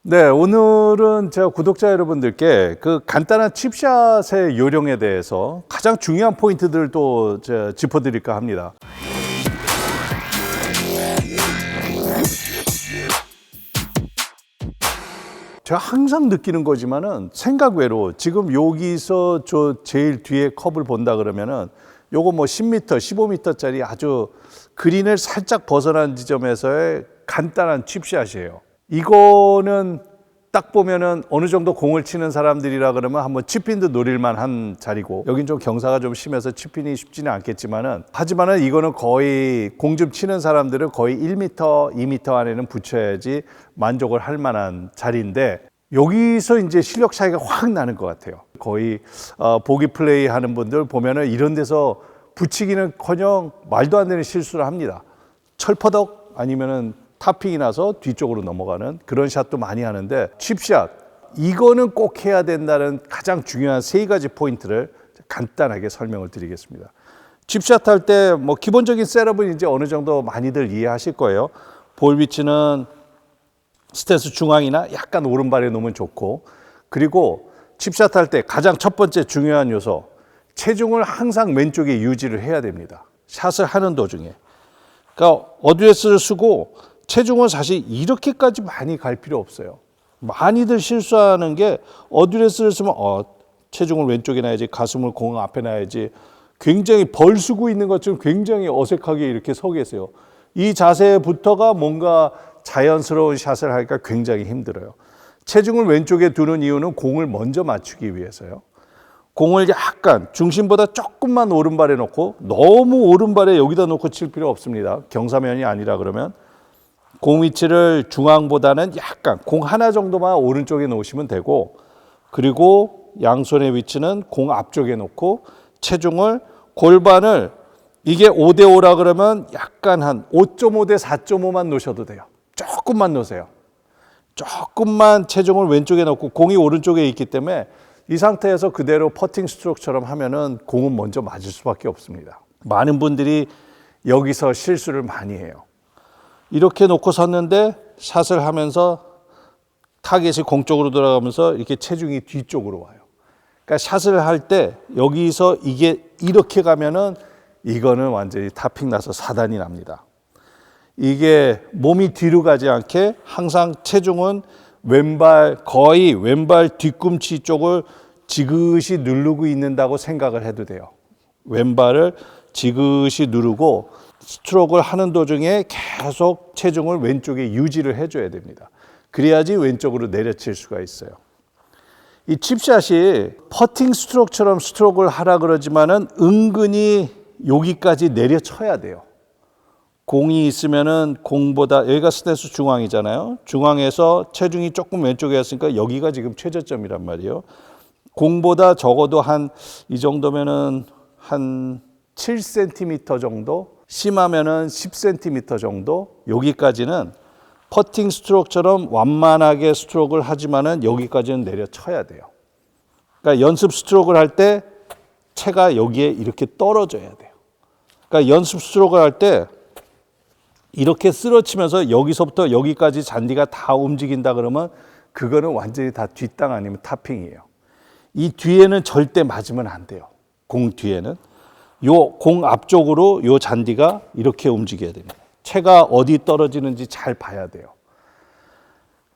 네, 오늘은 제가 구독자 여러분들께 그 간단한 칩샷의 요령에 대해서 가장 중요한 포인트들을 또 짚어드릴까 합니다. 제가 항상 느끼는 거지만은 생각 외로 지금 여기서 저 제일 뒤에 컵을 본다 그러면은 요거 뭐 10m, 15m짜리 아주 그린을 살짝 벗어난 지점에서의 간단한 칩샷이에요. 이거는 딱 보면은 어느 정도 공을 치는 사람들이라 그러면 한번 칩핀도 노릴만 한 자리고, 여긴 좀 경사가 좀 심해서 칩핀이 쉽지는 않겠지만은, 하지만은 이거는 거의 공 좀 치는 사람들은 거의 1m, 2m 안에는 붙여야지 만족을 할 만한 자리인데, 여기서 이제 실력 차이가 확 나는 것 같아요. 거의 보기 플레이 하는 분들 보면은 이런 데서 붙이기는커녕 말도 안 되는 실수를 합니다. 철퍼덕 아니면은 타핑이 나서 뒤쪽으로 넘어가는 그런 샷도 많이 하는데, 칩샷 이거는 꼭 해야 된다는 가장 중요한 세 가지 포인트를 간단하게 설명을 드리겠습니다. 칩샷 할 때 뭐 기본적인 셋업은 이제 어느 정도 많이들 이해하실 거예요. 볼 위치는 스탠스 중앙이나 약간 오른발에 놓으면 좋고, 그리고 칩샷 할 때 가장 첫 번째 중요한 요소, 체중을 항상 왼쪽에 유지를 해야 됩니다. 샷을 하는 도중에. 그러니까 어드레스를 쓰고 체중은 사실 이렇게까지 많이 갈 필요 없어요. 많이들 실수하는 게 어드레스를 쓰면 체중을 왼쪽에 놔야지, 가슴을 공 앞에 놔야지, 굉장히 벌 쓰고 있는 것처럼 굉장히 어색하게 이렇게 서 계세요. 이 자세부터가 뭔가 자연스러운 샷을 하기가 굉장히 힘들어요. 체중을 왼쪽에 두는 이유는 공을 먼저 맞추기 위해서요. 공을 약간 중심보다 조금만 오른발에 놓고, 너무 오른발에 여기다 놓고 칠 필요 없습니다. 경사면이 아니라 그러면 공 위치를 중앙보다는 약간 공 하나 정도만 오른쪽에 놓으시면 되고, 그리고 양손의 위치는 공 앞쪽에 놓고 체중을, 골반을, 이게 5대5라 그러면 약간 한 5.5 대 4.5만 놓으셔도 돼요. 조금만 놓으세요. 조금만 체중을 왼쪽에 놓고 공이 오른쪽에 있기 때문에 이 상태에서 그대로 퍼팅 스트로크처럼 하면은 공은 먼저 맞을 수밖에 없습니다. 많은 분들이 여기서 실수를 많이 해요. 이렇게 놓고 섰는데 샷을 하면서 타겟이 공 쪽으로 돌아가면서 이렇게 체중이 뒤쪽으로 와요. 그러니까 샷을 할 때 여기서 이게 이렇게 가면은 이거는 완전히 타핑 나서 사단이 납니다. 이게 몸이 뒤로 가지 않게 항상 체중은 왼발, 거의 왼발 뒤꿈치 쪽을 지그시 누르고 있는다고 생각을 해도 돼요. 왼발을 지그시 누르고 스트로크를 하는 도중에 계속 체중을 왼쪽에 유지를 해줘야 됩니다. 그래야지 왼쪽으로 내려칠 수가 있어요. 이 칩샷이 퍼팅 스트로크처럼 스트로크를 하라 그러지만은 은근히 여기까지 내려쳐야 돼요. 공이 있으면은 공보다, 여기가 스탠스 중앙이잖아요. 중앙에서 체중이 조금 왼쪽에 왔으니까 여기가 지금 최저점이란 말이에요. 공보다 적어도 한 이 정도면은 한 7cm 정도, 심하면은 10cm 정도, 여기까지는 퍼팅 스트로크처럼 완만하게 스트로크를 하지만은 여기까지는 내려쳐야 돼요. 그러니까 연습 스트로크를 할 때 채가 여기에 이렇게 떨어져야 돼요. 그러니까 연습 스트로크를 할 때 이렇게 쓰러치면서 여기서부터 여기까지 잔디가 다 움직인다 그러면 그거는 완전히 다 뒷땅 아니면 타핑이에요. 이 뒤에는 절대 맞으면 안 돼요. 공 뒤에는. 요 공 앞쪽으로 요 잔디가 이렇게 움직여야 됩니다. 채가 어디 떨어지는지 잘 봐야 돼요.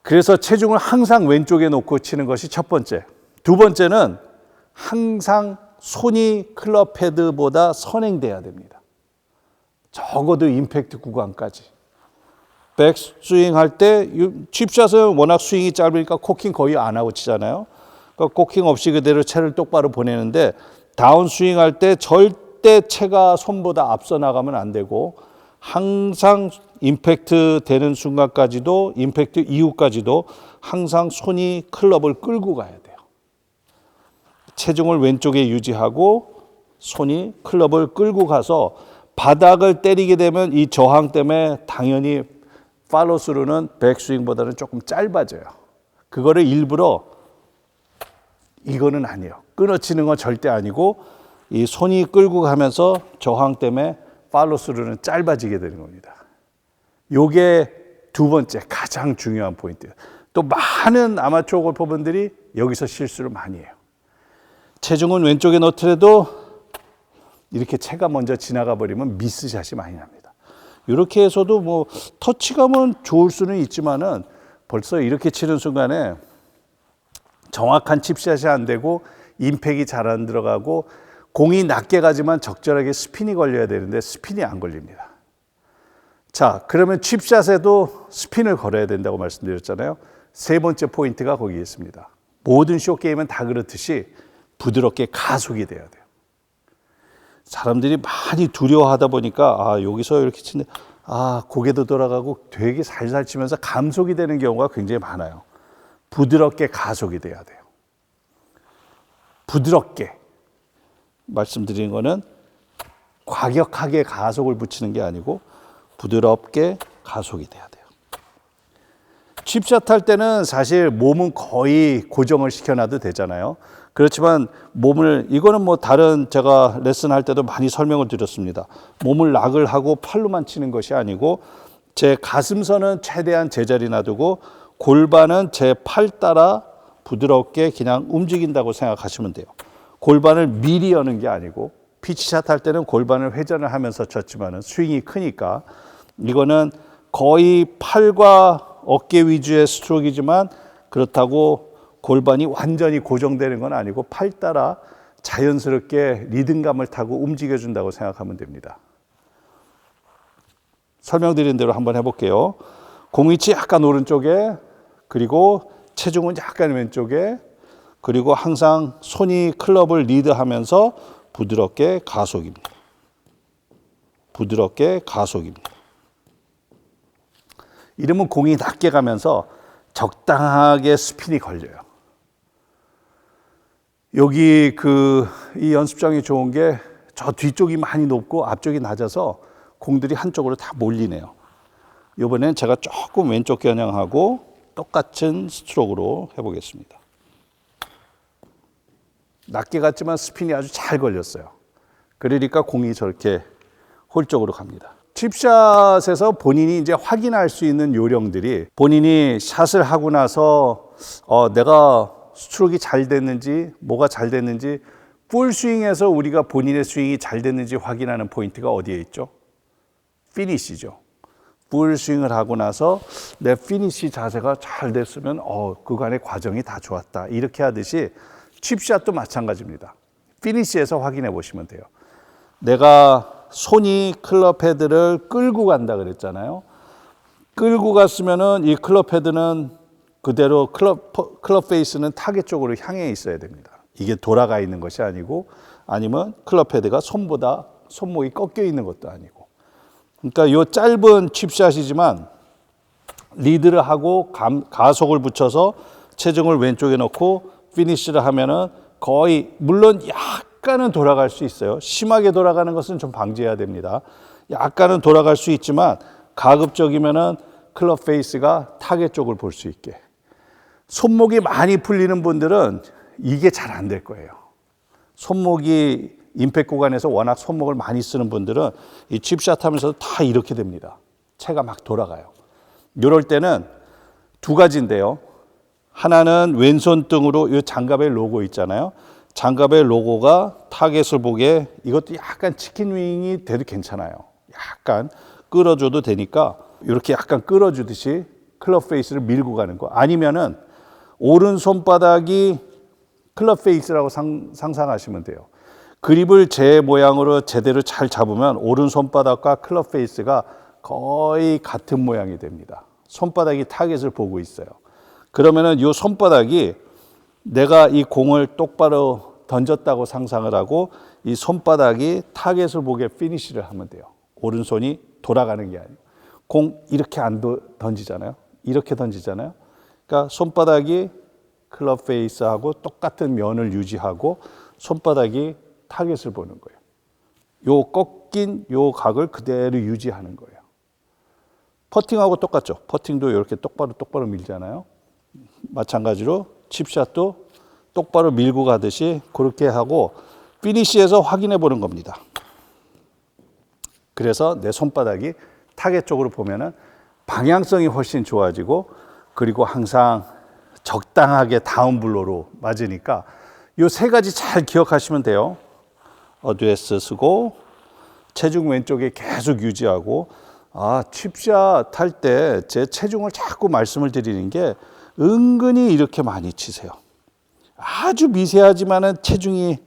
그래서 체중을 항상 왼쪽에 놓고 치는 것이 첫 번째. 두 번째는 항상 손이 클럽 헤드보다 선행돼야 됩니다. 적어도 임팩트 구간까지. 백스윙 할 때 칩샷은 워낙 스윙이 짧으니까 코킹 거의 안 하고 치잖아요. 그러니까 코킹 없이 그대로 채를 똑바로 보내는데, 다운스윙 할 때 절대 채가 손보다 앞서 나가면 안 되고, 항상 임팩트 되는 순간까지도, 임팩트 이후까지도 항상 손이 클럽을 끌고 가야 돼요. 체중을 왼쪽에 유지하고 손이 클럽을 끌고 가서 바닥을 때리게 되면 이 저항 때문에 당연히 팔로스루는 백스윙보다는 조금 짧아져요. 그거를 일부러, 이거는 아니에요. 끊어치는 건 절대 아니고 이 손이 끌고 가면서 저항 때문에 팔로스루는 짧아지게 되는 겁니다. 요게 두 번째 가장 중요한 포인트예요. 또 많은 아마추어 골퍼분들이 여기서 실수를 많이 해요. 체중은 왼쪽에 넣더라도 이렇게 채가 먼저 지나가 버리면 미스샷이 많이 납니다. 이렇게 해서도 뭐 터치감은 좋을 수는 있지만은 벌써 이렇게 치는 순간에 정확한 칩샷이 안 되고 임팩이 잘 안 들어가고 공이 낮게 가지만 적절하게 스핀이 걸려야 되는데 스핀이 안 걸립니다. 자, 그러면 칩샷에도 스핀을 걸어야 된다고 말씀드렸잖아요. 세 번째 포인트가 거기에 있습니다. 모든 숏게임은 다 그렇듯이 부드럽게 가속이 돼야 돼요. 사람들이 많이 두려워하다 보니까 여기서 이렇게 치는데 고개도 돌아가고 되게 살살 치면서 감속이 되는 경우가 굉장히 많아요. 부드럽게 가속이 돼야 돼요. 부드럽게 말씀드리는 거는 과격하게 가속을 붙이는 게 아니고 부드럽게 가속이 돼야 돼요. 칩샷 할 때는 사실 몸은 거의 고정을 시켜놔도 되잖아요. 그렇지만 이거는 뭐 다른 제가 레슨 할 때도 많이 설명을 드렸습니다. 몸을 락을 하고 팔로만 치는 것이 아니고 제 가슴선은 최대한 제자리 놔두고 골반은 제 팔 따라 부드럽게 그냥 움직인다고 생각하시면 돼요. 골반을 미리 여는 게 아니고 피치샷 할 때는 골반을 회전을 하면서 쳤지만 스윙이 크니까 이거는 거의 팔과 어깨 위주의 스트로크이지만 그렇다고 골반이 완전히 고정되는 건 아니고 팔 따라 자연스럽게 리듬감을 타고 움직여준다고 생각하면 됩니다. 설명드린 대로 한번 해볼게요. 공위치 약간 오른쪽에, 그리고 체중은 약간 왼쪽에, 그리고 항상 손이 클럽을 리드하면서 부드럽게 가속입니다. 부드럽게 가속입니다. 이러면 공이 낮게 가면서 적당하게 스핀이 걸려요. 여기 이 연습장이 좋은 게 저 뒤쪽이 많이 높고 앞쪽이 낮아서 공들이 한쪽으로 다 몰리네요. 이번엔 제가 조금 왼쪽 겨냥하고 똑같은 스트로크로 해보겠습니다. 낮게 갔지만 스핀이 아주 잘 걸렸어요. 그러니까 공이 저렇게 홀 쪽으로 갑니다. 칩샷에서 본인이 이제 확인할 수 있는 요령들이 본인이 샷을 하고 나서 내가 스트로크가 잘 됐는지 뭐가 잘 됐는지 풀스윙에서 우리가 본인의 스윙이 잘 됐는지 확인하는 포인트가 어디에 있죠? 피니시죠. 풀스윙을 하고 나서 내 피니시 자세가 잘 됐으면 그간의 과정이 다 좋았다. 이렇게 하듯이 칩샷도 마찬가지입니다. 피니시에서 확인해 보시면 돼요. 내가 손이 클럽 헤드를 끌고 간다 그랬잖아요. 끌고 갔으면은 이 클럽 헤드는 그대로 클럽 페이스는 타겟 쪽으로 향해 있어야 됩니다. 이게 돌아가 있는 것이 아니고 아니면 클럽 헤드가 손목이 꺾여 있는 것도 아니고. 그러니까 이 짧은 칩샷이지만 리드를 하고 가속을 붙여서 체중을 왼쪽에 넣고 피니시를 하면은 거의 물론 약간은 돌아갈 수 있어요. 심하게 돌아가는 것은 좀 방지해야 됩니다. 약간은 돌아갈 수 있지만 가급적이면은 클럽 페이스가 타겟 쪽을 볼 수 있게. 손목이 많이 풀리는 분들은 이게 잘 안 될 거예요. 손목이 임팩트 구간에서 워낙 손목을 많이 쓰는 분들은 이 칩샷 하면서 다 이렇게 됩니다. 채가 막 돌아가요. 이럴 때는 두 가지인데요. 하나는 왼손 등으로 이 장갑의 로고 있잖아요. 장갑의 로고가 타겟을 보게, 이것도 약간 치킨 윙이 돼도 괜찮아요. 약간 끌어줘도 되니까 이렇게 약간 끌어주듯이 클럽 페이스를 밀고 가는 거. 아니면은 오른 손바닥이 클럽 페이스라고 상상하시면 돼요. 그립을 제 모양으로 제대로 잘 잡으면 오른 손바닥과 클럽 페이스가 거의 같은 모양이 됩니다. 손바닥이 타겟을 보고 있어요. 그러면은 이 손바닥이 내가 이 공을 똑바로 던졌다고 상상을 하고 이 손바닥이 타겟을 보게 피니시를 하면 돼요. 오른손이 돌아가는 게 아니고. 공 이렇게 안 던지잖아요. 이렇게 던지잖아요. 그러니까 손바닥이 클럽 페이스하고 똑같은 면을 유지하고 손바닥이 타겟을 보는 거예요. 요 꺾인 요 각을 그대로 유지하는 거예요. 퍼팅하고 똑같죠. 퍼팅도 이렇게 똑바로 밀잖아요. 마찬가지로 칩샷도 똑바로 밀고 가듯이 그렇게 하고 피니시에서 확인해 보는 겁니다. 그래서 내 손바닥이 타겟 쪽으로 보면은 방향성이 훨씬 좋아지고 그리고 항상 적당하게 다운블로로 맞으니까 이 세 가지 잘 기억하시면 돼요. 어드레스 쓰고 체중 왼쪽에 계속 유지하고, 칩샷 할 때 제 체중을 자꾸 말씀을 드리는 게 은근히 이렇게 많이 치세요. 아주 미세하지만은 체중이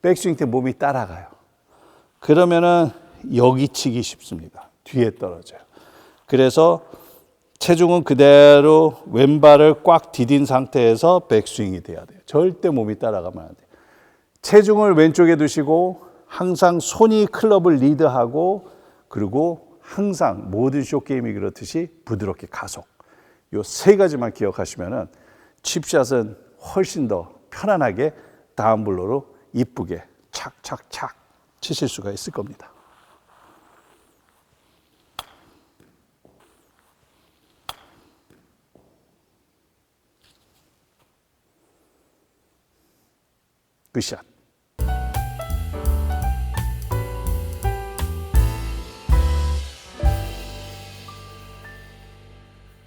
백스윙 때 몸이 따라가요. 그러면은 여기 치기 쉽습니다. 뒤에 떨어져요. 그래서 체중은 그대로 왼발을 꽉 디딘 상태에서 백스윙이 돼야 돼요. 절대 몸이 따라가면 안 돼요. 체중을 왼쪽에 두시고 항상 손이 클럽을 리드하고, 그리고 항상 모든 쇼게임이 그렇듯이 부드럽게 가속. 이 세 가지만 기억하시면은 칩샷은 훨씬 더 편안하게 다운블로로 이쁘게 착착착 치실 수가 있을 겁니다. 굿샷.